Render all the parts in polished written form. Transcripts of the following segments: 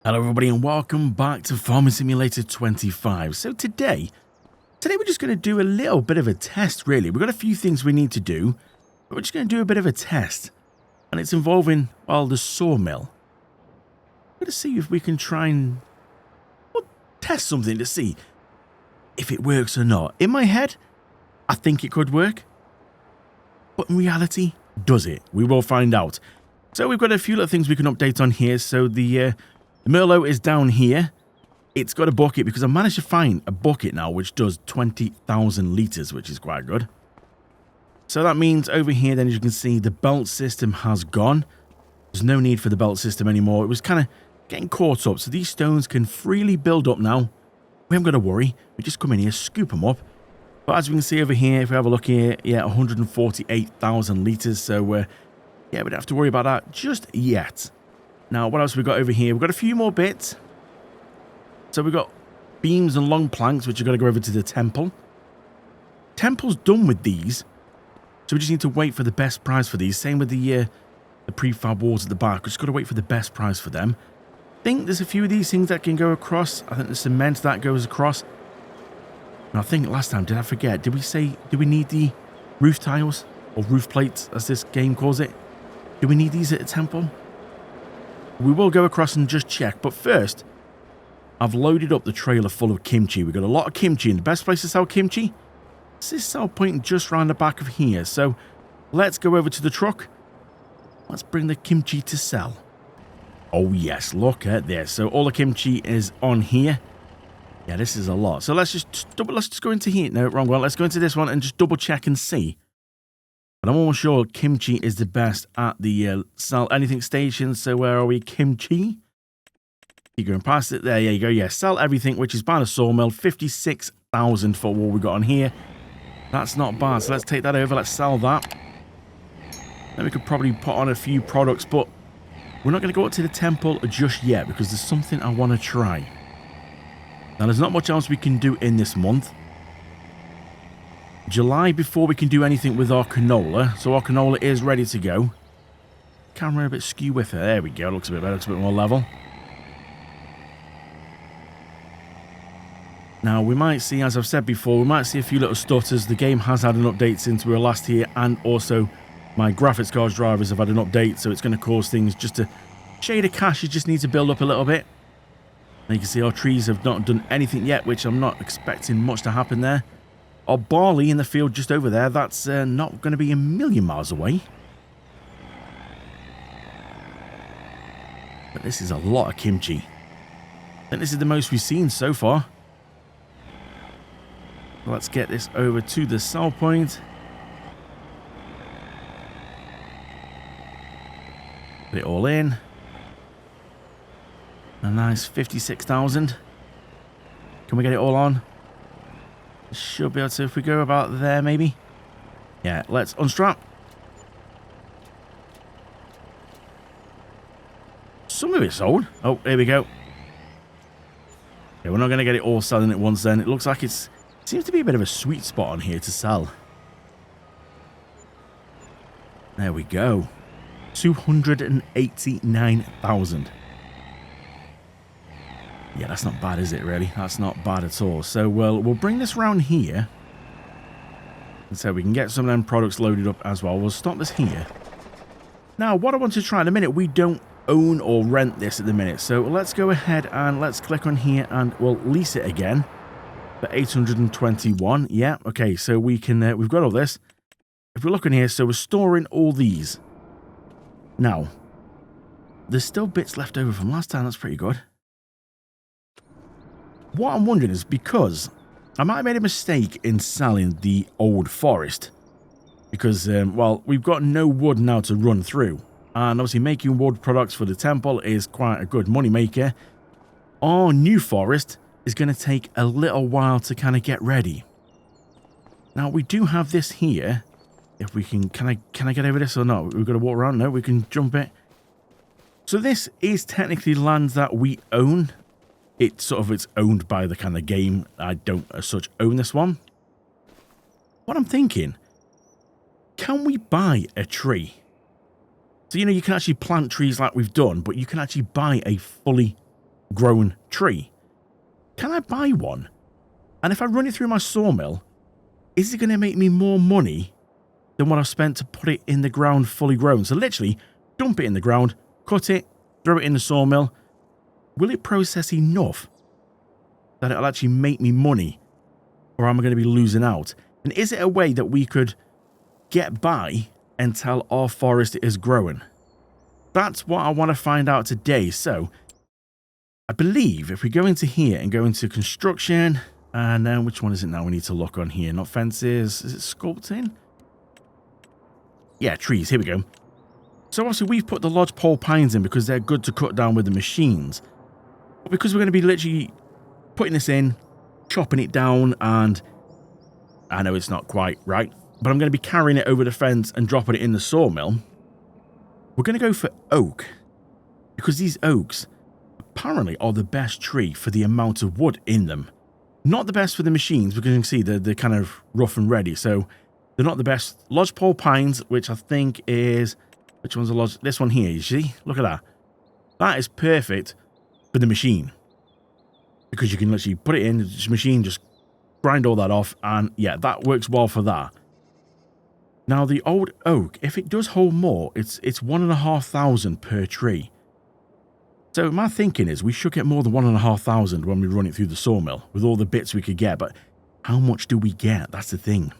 Hello everybody and welcome back to Farming Simulator 25. So today we're just going to do a little bit of a test really. We've got a few things we need to do, but we're just going to do a bit of a test. And it's involving, well, the sawmill. We're going to see if we can try and test something to see if it works or not. In my head, I think it could work. But in reality, does it? We will find out. So we've got a few little things we can update on here. So the Merlot is down here. It's got a bucket because I managed to find a bucket now which does 20,000 litres, which is quite good. So that means over here then, as you can see, the belt system has gone. There's no need for the belt system anymore. It was kind of getting caught up. So these stones can freely build up now. We haven't got to worry. We just come in here, scoop them up. But as we can see over here, if we have a look here, yeah, 148,000 litres. So yeah, we don't have to worry about that just yet. Now, what else have we got over here? We've got a few more bits. So we've got beams and long planks, which are going to go over to the temple. Temple's done with these. So we just need to wait for the best price for these. Same with the prefab walls at the back. We've just got to wait for the best price for them. I think there's a few of these things that can go across. I think the cement that goes across. And I think last time, did I forget? Did we say, do we need the roof tiles? Or roof plates, as this game calls it? Do we need these at a temple? We will go across and just check, but first, I've loaded up the trailer full of kimchi. We've got a lot of kimchi, and the best place to sell kimchi is this sell point just around the back of here. So let's go over to the truck. Let's bring the kimchi to sell. Oh yes, look at this. So all the kimchi is on here. Yeah, this is a lot. So let's just go into here. No, wrong one. Let's go into this one and just double check and see. But I'm almost sure kimchi is the best at the sell anything station. So where are we? Kimchi. You're going past it. There you go. Yeah, sell everything, which is by the sawmill. 56,000 for what we got on here. That's not bad. So let's take that over. Let's sell that. Then we could probably put on a few products, but we're not going to go up to the temple just yet because there's something I want to try. Now, there's not much else we can do in this month. July before we can do anything with our canola. So our canola is ready to go. Camera a bit skew with her. There we go. Looks a bit better. Looks a bit more level. Now we might see, as I've said before, we might see a few little stutters. The game has had an update since we were last here, and also my graphics cards drivers have had an update, so it's going to cause things just to shade of cache. You just need to build up a little bit. And you can see our trees have not done anything yet, which I'm not expecting much to happen there. Our barley in the field just over there, that's not going to be a million miles away. But this is a lot of kimchi. I think this is the most we've seen so far. Let's get this over to the sell point. Put it all in. A nice 56,000. Can we get it all on? Should be able to, if we go about there maybe. Yeah, let's unstrap. Some of it's sold. Oh, here we go. Yeah, we're not going to get it all selling at once then. It looks like it seems to be a bit of a sweet spot on here to sell. There we go. 289,000. Yeah, that's not bad, is it, really? That's not bad at all. So, we'll bring this round here. And so we can get some of them products loaded up as well. We'll stop this here. Now, what I want to try in a minute, we don't own or rent this at the minute. So, let's go ahead and let's click on here and we'll lease it again. For 821. Yeah, okay, so we can, we've got all this. If we look in here, so we're storing all these. Now, there's still bits left over from last time. That's pretty good. What I'm wondering is because I might have made a mistake in selling the old forest. Because, well, we've got no wood now to run through. And obviously making wood products for the temple is quite a good money maker. Our new forest is going to take a little while to kind of get ready. Now, we do have this here. If we can I get over this or not? We've got to walk around. No, we can jump it. So this is technically land that we own. It's owned by the kind of game. I don't as such own this one. What I'm thinking, can we buy a tree? So, you know, you can actually plant trees like we've done, but you can actually buy a fully grown tree. Can I buy one? And if I run it through my sawmill, is it going to make me more money than what I've spent to put it in the ground fully grown? So literally, dump it in the ground, cut it, throw it in the sawmill. Will it process enough that it'll actually make me money? Or am I going to be losing out? And is it a way that we could get by until our forest is growing? That's what I want to find out today. So I believe if we go into here and go into construction, and then which one is it now we need to look on here? Not fences. Is it sculpting? Yeah, trees. Here we go. So obviously we've put the lodgepole pines in because they're good to cut down with the machines. But because we're going to be literally putting this in, chopping it down, and I know it's not quite right, but I'm going to be carrying it over the fence and dropping it in the sawmill. We're going to go for oak, because these oaks apparently are the best tree for the amount of wood in them. Not the best for the machines, because you can see they're kind of rough and ready, so they're not the best. Lodgepole pines, which I think is, which one's a lodge? This one here, you see? Look at that. That is perfect for the machine, because you can literally put it in, the machine just grind all that off, and yeah, that works well for that. Now the old oak, if it does hold more, it's 1,500 per tree. So my thinking is we should get more than 1,500 when we run it through the sawmill with all the bits we could get, but how much do we get? That's the thing.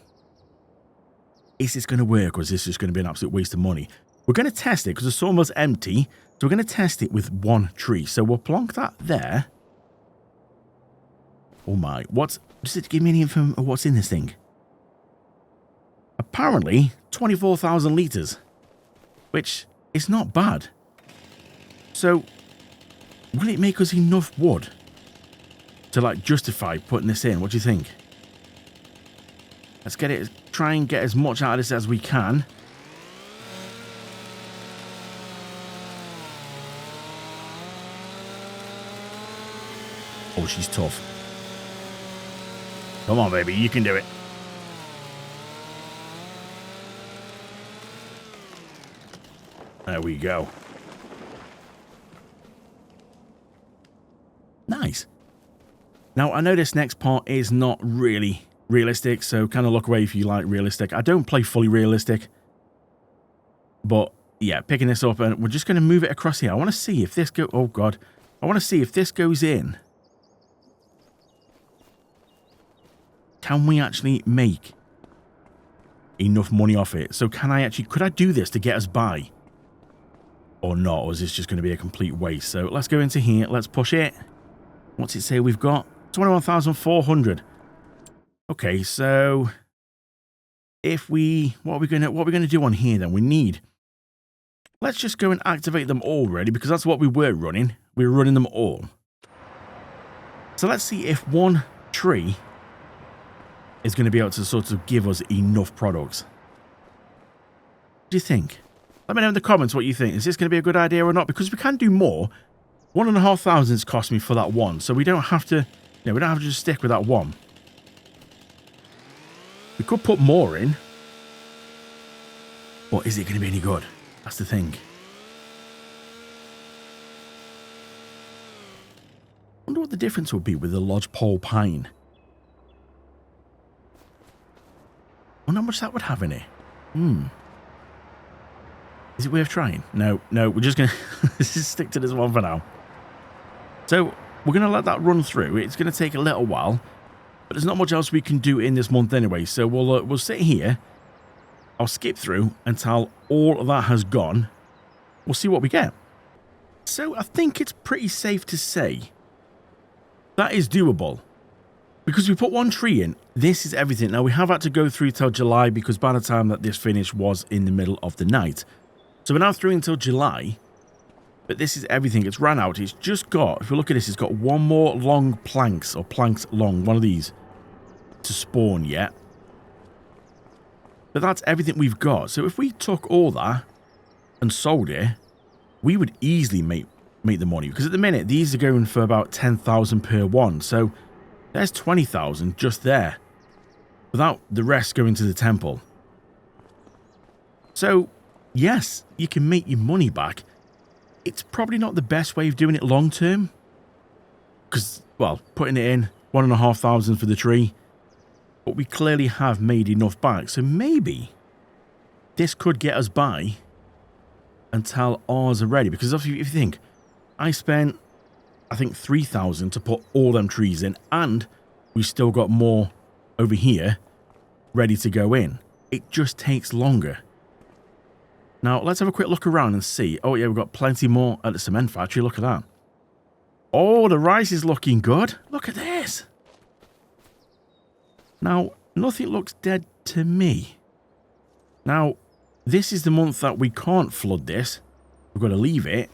Is this going to work, or is this just going to be an absolute waste of money? We're going to test it because the sawmill's empty, so we're going to test it with one tree. So we'll plonk that there. Oh my, does it give me any info of what's in this thing? Apparently 24,000 litres, which is not bad. So will it make us enough wood to like justify putting this in? What do you think? Let's get it, try and get as much out of this as we can. Oh, she's tough. Come on, baby, you can do it. There we go. Nice. Now, I know this next part is not really realistic, so kind of look away if you like realistic. I don't play fully realistic. But, yeah, picking this up, and we're just going to move it across here. I want to see if this oh God. I want to see if this goes in. Can we actually make enough money off it? So could I do this to get us by? Or not? Or is this just going to be a complete waste? So let's go into here. Let's push it. What's it say we've got? 21,400. Okay, so if what are we gonna do on here then? Let's just go and activate them all, really, because that's what we were running. We were running them all. So let's see if one tree is going to be able to sort of give us enough products. What do you think? Let me know in the comments what you think. Is this going to be a good idea or not? Because we can do more. 1,500 cost me for that one, so we don't have to. We don't have to just stick with that one. We could put more in, but is it going to be any good? That's the thing. I wonder what the difference would be with the lodgepole pine. I wonder how much that would have in it. Is it worth trying? No, we're just going to stick to this one for now. So we're going to let that run through. It's going to take a little while, but there's not much else we can do in this month anyway. So we'll sit here. I'll skip through until all of that has gone. We'll see what we get. So I think it's pretty safe to say that is doable. Because we put one tree in, this is everything. Now we have had to go through till July because by the time that this finished was in the middle of the night. So we're now through until July. But this is everything. It's ran out. It's just got, if we look at this, it's got one more long planks long, one of these to spawn yet. But that's everything we've got. So if we took all that and sold it, we would easily make the money. Because at the minute, these are going for about 10,000 per one. So there's 20,000 just there. Without the rest going to the temple. So, yes, you can make your money back. It's probably not the best way of doing it long term. because, well, putting it in, 1,500 for the tree. But we clearly have made enough back. So maybe this could get us by until ours are ready. Because if you think, I spent, I think, 3,000 to put all them trees in. And we still got more over here ready to go in. It just takes longer. Now, let's have a quick look around and see. Oh, yeah, we've got plenty more at the cement factory. Look at that. Oh, the rice is looking good. Look at this. Now, nothing looks dead to me. Now, this is the month that we can't flood this. We've got to leave it.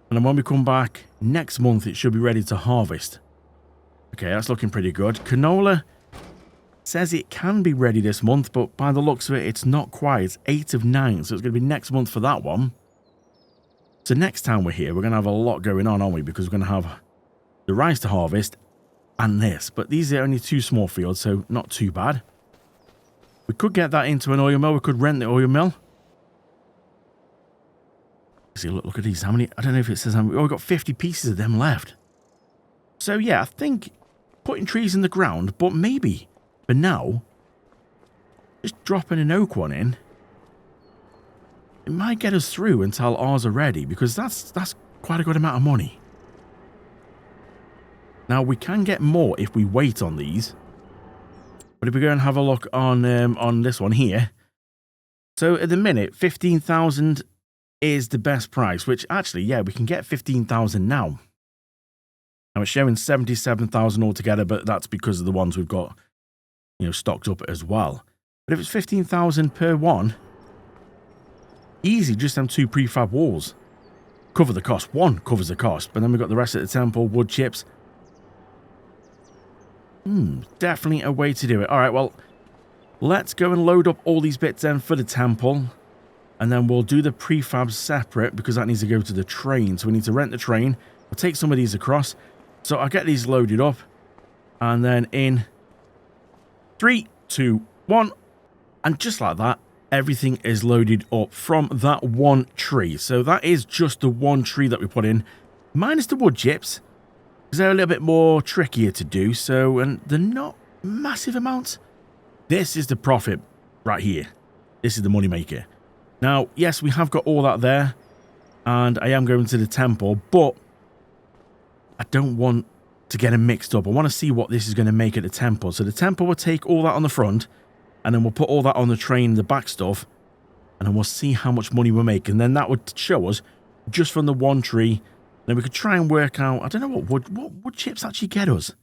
And then when we come back next month, it should be ready to harvest. Okay, that's looking pretty good. Canola says it can be ready this month, but by the looks of it, it's not quite. It's 8 of 9, so it's going to be next month for that one. So next time we're here, we're going to have a lot going on, aren't we? Because we're going to have the rice to harvest and this. But these are only 2 small fields, so not too bad. We could get that into an oil mill. We could rent the oil mill. See, look at these. How many? I don't know if it says how many. Oh, we've got 50 pieces of them left. So yeah, I think putting trees in the ground, but maybe for now, just dropping an oak one in, it might get us through until ours are ready, because that's quite a good amount of money. Now, we can get more if we wait on these. But if we go and have a look on this one here. So at the minute, 15,000 is the best price, which actually, yeah, we can get 15,000 now. Now it's showing 77,000 altogether, but that's because of the ones we've got, you know, stocked up as well. But if it's 15,000 per one, easy, just them 2 prefab walls. Cover the cost. One covers the cost. But then we've got the rest of the temple, wood chips. Definitely a way to do it. All right, well, let's go and load up all these bits then for the temple. And then we'll do the prefabs separate because that needs to go to the train. So we need to rent the train. We'll take some of these across. So I'll get these loaded up. And then in 3, 2, 1. And just like that, everything is loaded up from that one tree. So that is just the one tree that we put in, minus the wood chips, because they're a little bit more trickier to do. So, and they're not massive amounts. This is the profit right here. This is the money maker. Now, yes, we have got all that there, and I am going to the temple, but I don't want to get them mixed up. I want to see what this is going to make at the temple. So the temple will take all that on the front, and then we'll put all that on the train, the back stuff, and then we'll see how much money we're making. And then that would show us just from the one tree. Then we could try and work out, I don't know what wood chips actually get us.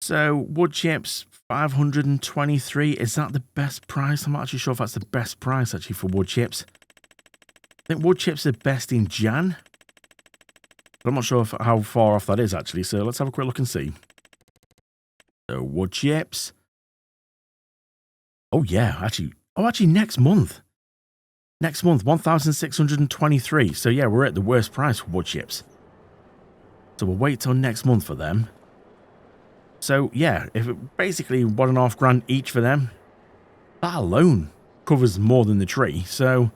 So wood chips, 523. Is that the best price? I'm not actually sure if that's the best price actually for wood chips. I think wood chips are best in Jan. But I'm not sure how far off that is actually. So let's have a quick look and see. So wood chips. Oh yeah, actually next month. Next month, 1,623. So yeah, we're at the worst price for wood chips. So we'll wait till next month for them. So yeah, if it basically $1.5 grand each for them, that alone covers more than the tree. So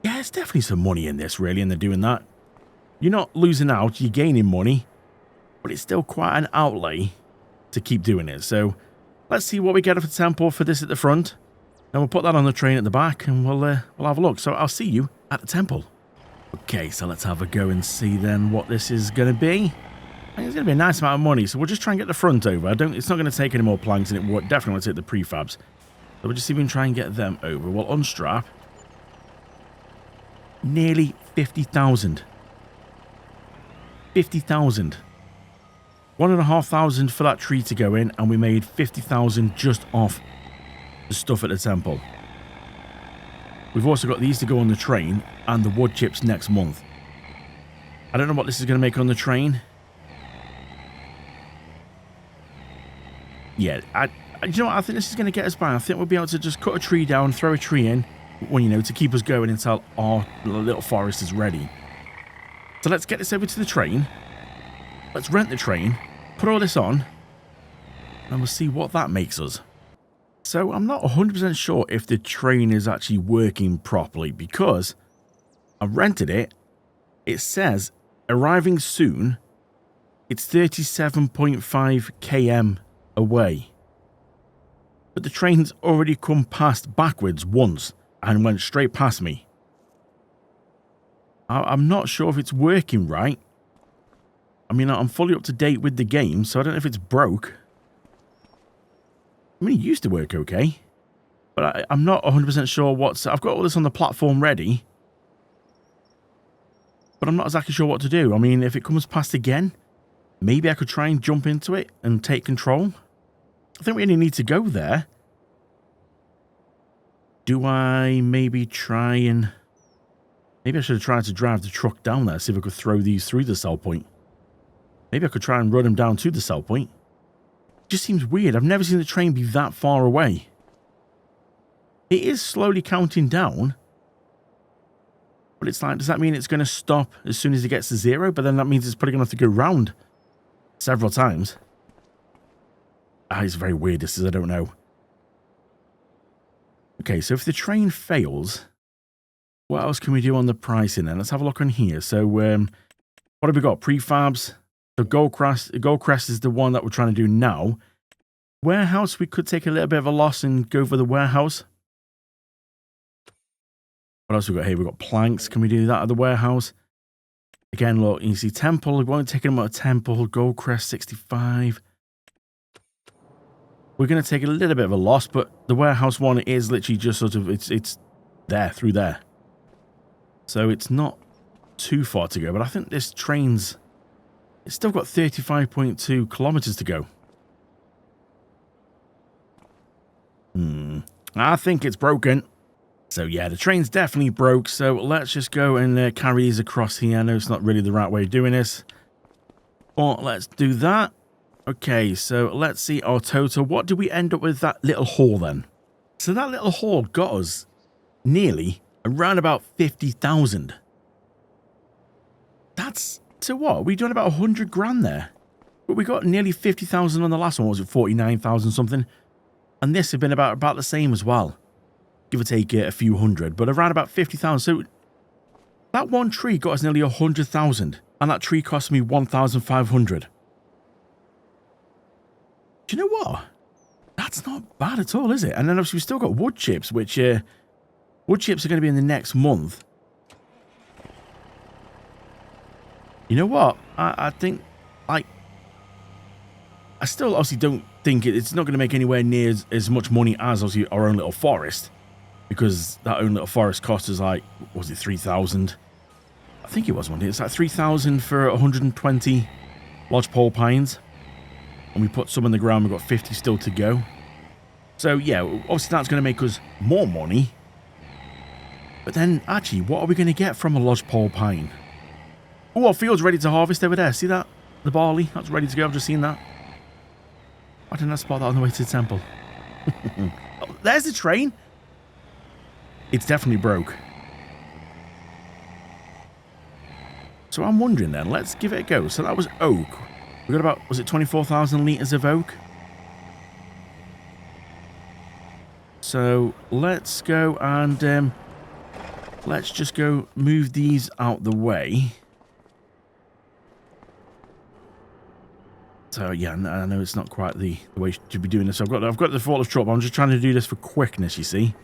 yeah, there's definitely some money in this really, and they're doing that. You're not losing out, you're gaining money, but it's still quite an outlay to keep doing it. So let's see what we get for the temple for this at the front. Then we'll put that on the train at the back, and we'll have a look. So I'll see you at the temple. Okay, so let's have a go and see then what this is going to be. I think it's going to be a nice amount of money, so we'll just try and get the front over. It's not going to take any more planks, and it will definitely want to take the prefabs. So we'll just see if we can try and get them over. We'll unstrap. Nearly 50,000. 50,000. 1,500 for that tree to go in, and we made 50,000 just off the stuff at the temple. We've also got these to go on the train and the wood chips next month. I don't know what this is going to make on the train. Yeah, you know what? I think this is going to get us by. I think we'll be able to just cut a tree down, throw a tree in, well, you know, to keep us going until our little forest is ready. So let's get this over to the train. Let's rent the train, put all this on, and we'll see what that makes us. So I'm not 100% sure if the train is actually working properly, because I rented it. It says arriving soon. It's 37.5 km away. But the train's already come past backwards once and went straight past me. I'm not sure if it's working right. I mean, I'm fully up to date with the game, so I don't know if it's broke. I mean, it used to work okay. But I'm not 100% sure what's... I've got all this on the platform ready. But I'm not exactly sure what to do. I mean, if it comes past again, maybe I could try and jump into it and take control. I think we only need to go there. Do I maybe try and... Maybe I should have tried to drive the truck down there, see if I could throw these through the sell point. Maybe I could try and run them down to the sell point. It just seems weird. I've never seen the train be that far away. It is slowly counting down. But it's like, does that mean it's going to stop as soon as it gets to 0? But then that means it's probably going to have to go round several times. It's very weird. This is, I don't know. Okay, so if the train fails, what else can we do on the pricing then? Let's have a look on here. So, what have we got? Prefabs. The Goldcrest is the one that we're trying to do now. Warehouse, we could take a little bit of a loss and go for the warehouse. What else we got here? We've got planks. Can we do that at the warehouse? Again, look, you see Temple. We won't take them out of Temple. Goldcrest 65. We're going to take a little bit of a loss, but the warehouse one is literally just sort of, it's there, through there. So it's not too far to go, but I think this train's, it's still got 35.2 kilometers to go. I think it's broken. So yeah, the train's definitely broke, so let's just go and carry these across here. I know it's not really the right way of doing this, but let's do that. Okay, so let's see our total. What did we end up with that little haul then? So that little haul got us nearly around about 50,000. That's, so what? We done about 100 grand there. But we got nearly 50,000 on the last one. Was it 49,000 something? And this had been about the same as well. Give or take a few hundred, but around about 50,000. So that one tree got us nearly 100,000. And that tree cost me 1,500. Do you know what? That's not bad at all, is it? And then obviously we've still got wood chips, which wood chips are going to be in the next month. You know what? I think, like, I still obviously don't think it's not going to make anywhere near as much money as obviously our own little forest. Because that own little forest cost us like, was it 3,000? I think it was one day. It's like 3,000 for 120 lodgepole pines. And we put some in the ground, we've got 50 still to go. So yeah, obviously that's going to make us more money. But then, actually, what are we going to get from a lodgepole pine? Oh, our field's ready to harvest over there. See that? The barley, that's ready to go. I've just seen that. Why didn't I spot that on the way to the temple? Oh, there's the train. It's definitely broke. So I'm wondering then, let's give it a go. So that was oak. We got about, was it 24,000 litres of oak? So let's go and let's just go move these out the way. So yeah, I know it's not quite the way you should be doing this. I've got the forklift truck, but I'm just trying to do this for quickness, you see.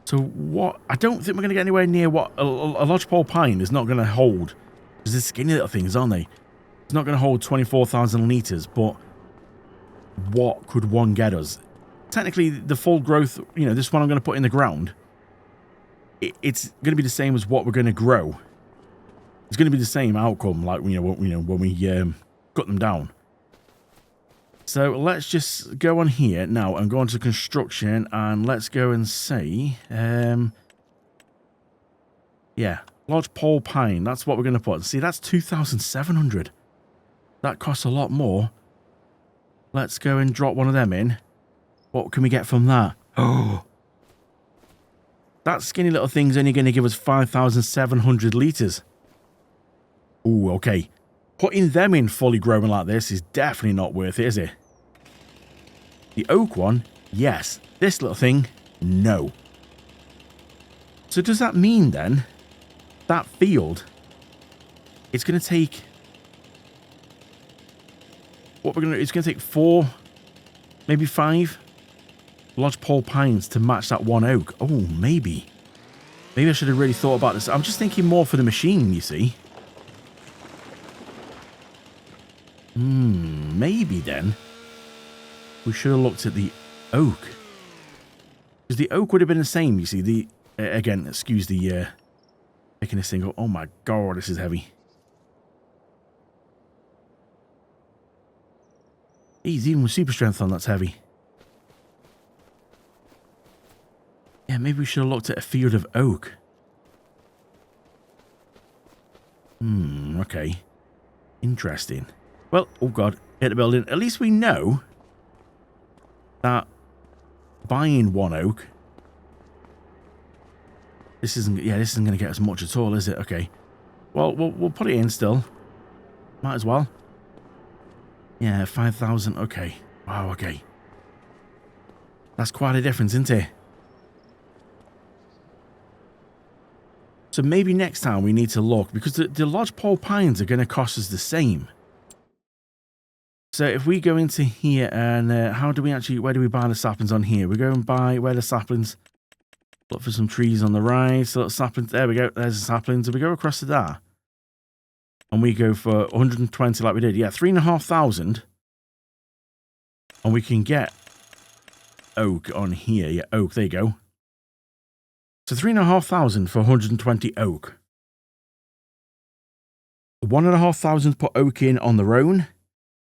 So what? I don't think we're going to get anywhere near what a lodgepole pine is not going to hold. Because they're skinny little things, aren't they? It's not going to hold 24,000 litres, but what could one get us? Technically, the full growth, you know, this one I'm going to put in the ground, it's going to be the same as what we're going to grow. It's going to be the same outcome, like, when we cut them down. So let's just go on here now and go on to construction, and let's go and see. Yeah, lodgepole pine. That's what we're going to put. See, that's 2,700. That costs a lot more. Let's go and drop one of them in. What can we get from that? Oh, that skinny little thing's only going to give us 5,700 litres. Ooh, okay. Putting them in fully growing like this is definitely not worth it, is it? The oak one, yes. This little thing, no. So does that mean then that field, it's going to take... It's going to take 4, maybe 5 lodgepole pines to match that one oak. Oh, maybe. Maybe I should have really thought about this. I'm just thinking more for the machine, you see. Maybe then we should have looked at the oak. Because the oak would have been the same, you see. Again, excuse the picking this thing up. Oh my god, this is heavy. Even with super strength on, that's heavy. Yeah, maybe we should have looked at a field of oak. Okay. Interesting. Well, oh god, hit the building. At least we know that buying one oak... This isn't going to get us much at all, is it? Okay. Well, we'll put it in still. Might as well. Yeah, 5,000. Okay. Wow, okay. That's quite a difference, isn't it? So maybe next time we need to look, because the lodgepole pines are going to cost us the same. So if we go into here and where do we buy the saplings on here? We go and buy where the saplings. Look for some trees on the right. So saplings. There we go. There's the saplings. And we go across to that. And we go for 120 like we did. Yeah, 3,500. And we can get oak on here. Yeah, oak. There you go. So 3,500 for 120 oak. 1,500 to put oak in on their own.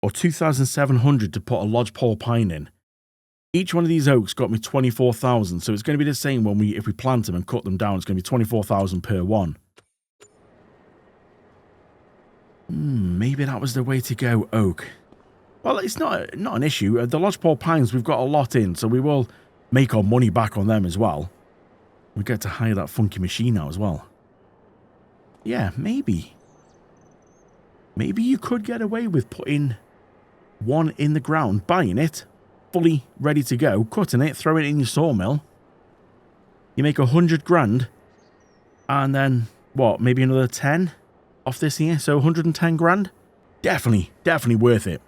Or 2,700 to put a lodgepole pine in. Each one of these oaks got me 24,000. So it's going to be the same if we plant them and cut them down. It's going to be 24,000 per one. Maybe that was the way to go, oak. Well, it's not an issue. The lodgepole pines, we've got a lot in, so we will make our money back on them as well. We get to hire that funky machine now as well. Yeah, maybe. Maybe you could get away with putting one in the ground, buying it, fully ready to go, cutting it, throwing it in your sawmill. You make 100 grand, and then, what, maybe another 10 off this here, so 110 grand? Definitely worth it.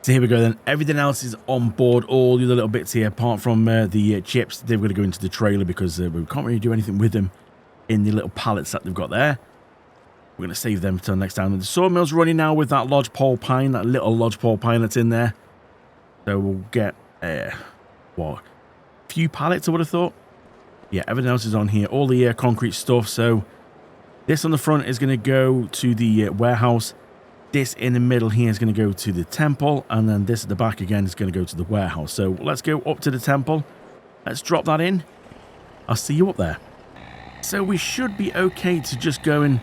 So here we go then, everything else is on board, all the other little bits here, apart from the chips. They're going to go into the trailer because we can't really do anything with them in the little pallets that they've got there. We're going to save them until next time. The sawmill's running now with that lodgepole pine, that little lodgepole pine that's in there. So we'll get, what, a few pallets I would have thought. Yeah, everything else is on here, all the concrete stuff. So this on the front is going to go to the warehouse. This in the middle here is going to go to the temple. And then this at the back again is going to go to the warehouse. So let's go up to the temple. Let's drop that in. I'll see you up there. So we should be okay to just go and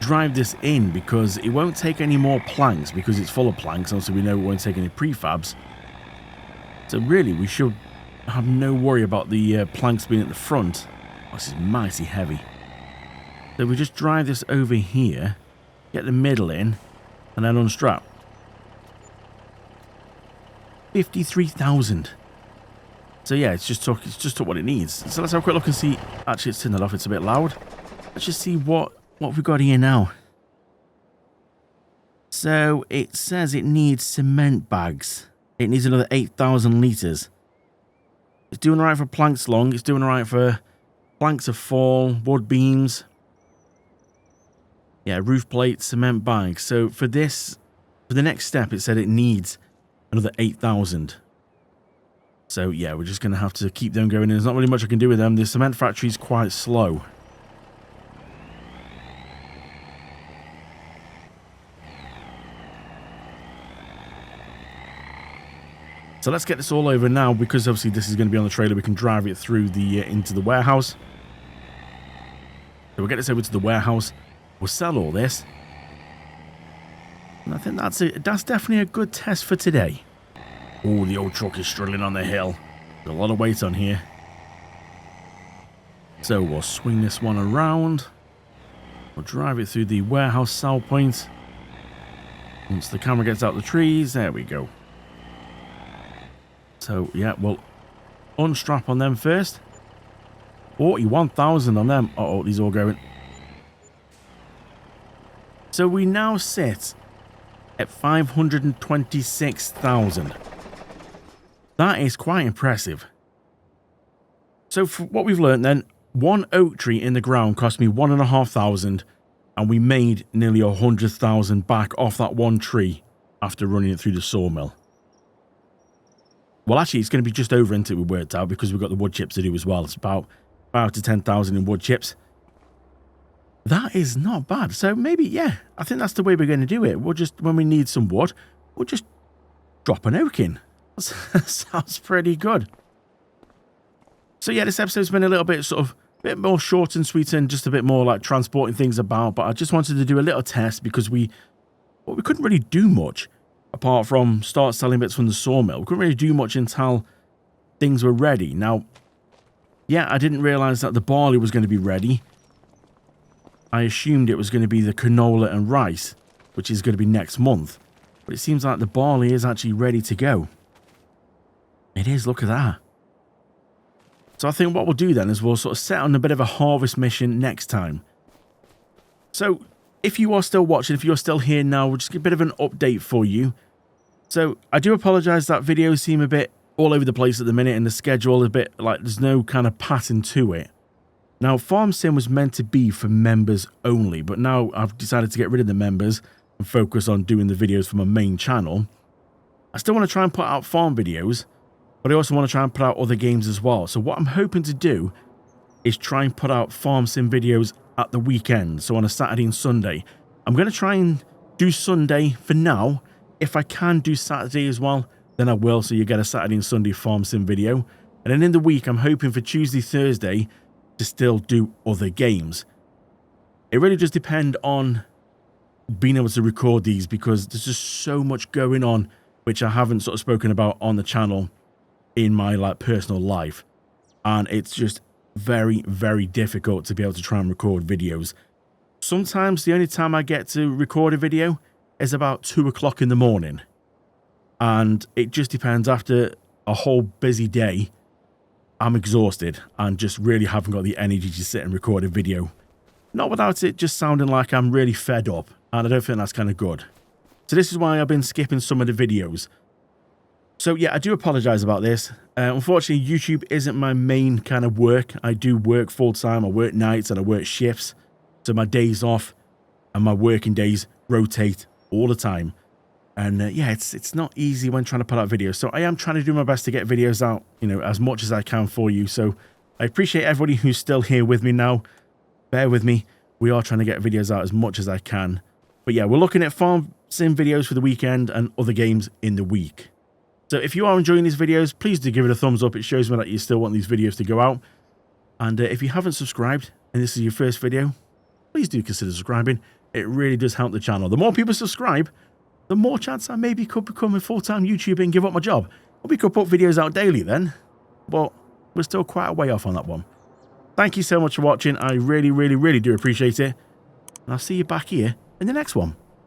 drive this in, because it won't take any more planks because it's full of planks. Also, we know it won't take any prefabs. So really, we should have no worry about the planks being at the front. Oh, this is mighty heavy. So we just drive this over here, get the middle in, and then unstrap. 53,000. So yeah, it's just took what it needs. So let's have a quick look and see. Actually, it's turned that off. It's a bit loud. Let's just see what we've got here now. So it says it needs cement bags. It needs another 8,000 litres. It's doing alright for planks long. It's doing alright for planks of fall, wood beams. Yeah, roof plates, cement bags. So for the next step, it said it needs another 8,000. So yeah, we're just going to have to keep them going. There's not really much I can do with them. The cement factory is quite slow. So let's get this all over now, because obviously this is going to be on the trailer. We can drive it through the into the warehouse. So we'll get this over to the warehouse. We'll sell all this. And I think that's definitely a good test for today. Oh, the old truck is struggling on the hill. There's a lot of weight on here. So we'll swing this one around. We'll drive it through the warehouse sell point. Once the camera gets out the trees, there we go. So, yeah, we'll unstrap on them first. 41,000 on them. Uh-oh, these all going. So we now sit at 526,000. That is quite impressive. So for what we've learned then, one oak tree in the ground cost me 1,500, and we made nearly 100,000 back off that one tree after running it through the sawmill. Well, actually, it's going to be just over until we worked out because we've got the wood chips to do as well. It's about 5 to 10,000 in wood chips. That is not bad. So maybe, yeah, I think that's the way we're going to do it. We'll just, when we need some wood, we'll just drop an oak in. That sounds pretty good. So yeah, this episode's been a little bit sort of a bit more short and sweet and just a bit more like transporting things about. But I just wanted to do a little test because we couldn't really do much apart from start selling bits from the sawmill. We couldn't really do much until things were ready. Now, yeah, I didn't realize that the barley was going to be ready. I assumed it was going to be the canola and rice, which is going to be next month. But it seems like the barley is actually ready to go. It is, look at that. So I think what we'll do then is we'll sort of set on a bit of a harvest mission next time. So if you are still watching, if you're still here now, we'll just get a bit of an update for you. So I do apologise that videos seem a bit all over the place at the minute and the schedule a bit like there's no kind of pattern to it. Now, Farm Sim was meant to be for members only, but now I've decided to get rid of the members and focus on doing the videos for my main channel. I still want to try and put out farm videos, but I also want to try and put out other games as well. So what I'm hoping to do is try and put out Farm Sim videos at the weekend, so on a Saturday and Sunday. I'm going to try and do Sunday for now. If I can do Saturday as well, then I will, so you get a Saturday and Sunday Farm Sim video. And then in the week, I'm hoping for Tuesday, Thursday to still do other games. It really just depends on being able to record these because there's just so much going on which I haven't sort of spoken about on the channel in my like personal life, and it's just very, very difficult to be able to try and record videos. Sometimes the only time I get to record a video is about 2 o'clock in the morning, and it just depends. After a whole busy day, I'm exhausted and just really haven't got the energy to sit and record a video. Not without it just sounding like I'm really fed up, and I don't think that's kind of good. So this is why I've been skipping some of the videos. So yeah, I do apologise about this. Unfortunately, YouTube isn't my main kind of work. I do work full-time, I work nights and I work shifts. So my days off and my working days rotate all the time. And yeah, it's not easy when trying to put out videos. So I am trying to do my best to get videos out, you know, as much as I can for you. So I appreciate everybody who's still here with me now. Bear with me. We are trying to get videos out as much as I can. But yeah, we're looking at Farm Sim videos for the weekend and other games in the week. So if you are enjoying these videos, please do give it a thumbs up. It shows me that you still want these videos to go out. And if you haven't subscribed and this is your first video, please do consider subscribing. It really does help the channel. The more people subscribe, the more chance I maybe could become a full-time YouTuber and give up my job. Or we could put videos out daily then. But we're still quite a way off on that one. Thank you so much for watching. I really, really, really do appreciate it. And I'll see you back here in the next one.